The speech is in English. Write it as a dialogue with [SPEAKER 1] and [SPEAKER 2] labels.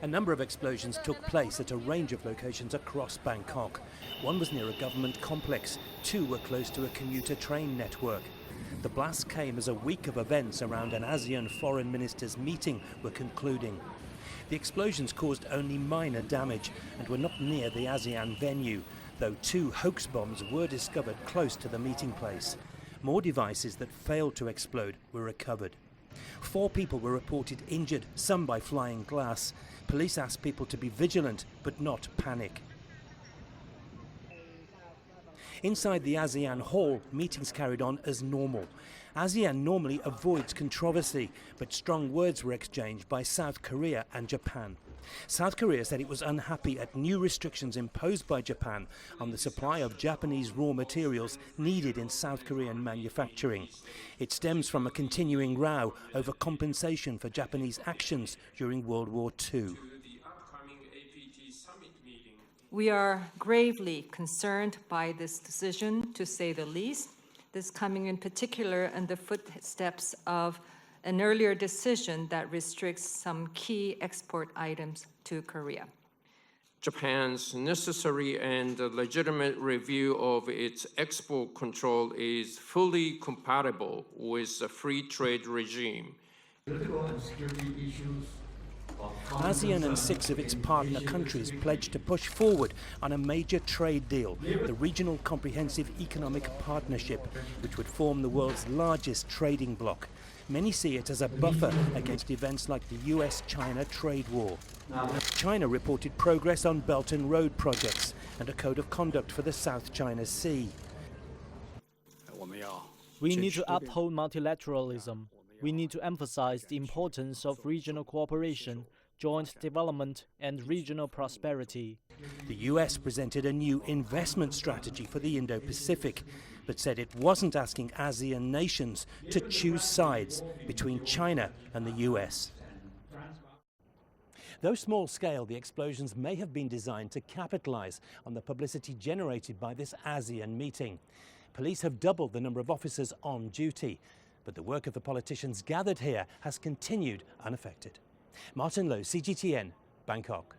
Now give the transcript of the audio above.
[SPEAKER 1] A number of explosions took place at a range of locations across Bangkok. One was near a government complex, two were close to a commuter train network. The blast came as a week of events around an ASEAN Foreign Ministers meeting were concluding. The explosions caused only minor damage and were not near the ASEAN venue, though two hoax bombs were discovered close to the meeting place. More devices that failed to explode were recovered. 4 people were reported injured, some by flying glass. Police asked people to be vigilant but not panic. Inside the ASEAN hall, meetings carried on as normal. ASEAN normally avoids controversy, but strong words were exchanged by South Korea and Japan. South Korea said it was unhappy at new restrictions imposed by Japan on the supply of Japanese raw materials needed in South Korean manufacturing. It stems from a continuing row over compensation for Japanese actions during World War II.
[SPEAKER 2] We are gravely concerned by this decision, to say the least. This coming in particular in the footsteps of an earlier decision that restricts some key export items to Korea.
[SPEAKER 3] Japan's necessary and legitimate review of its export control is fully compatible with the free trade regime.
[SPEAKER 1] ASEAN and 6 of its partner countries pledged to push forward on a major trade deal, the Regional Comprehensive Economic Partnership, which would form the world's largest trading bloc. Many see it as a buffer against events like the US-China trade war. China reported progress on Belt and Road projects and a code of conduct for the South China Sea.
[SPEAKER 4] We need to uphold multilateralism. We need to emphasize the importance of regional cooperation, joint development, and regional prosperity.
[SPEAKER 1] The US presented a new investment strategy for the Indo-Pacific, but said it wasn't asking ASEAN nations to choose sides between China and the US. Though small-scale, the explosions may have been designed to capitalize on the publicity generated by this ASEAN meeting. Police have doubled the number of officers on duty, but the work of the politicians gathered here has continued unaffected. Martin Lowe, CGTN, Bangkok.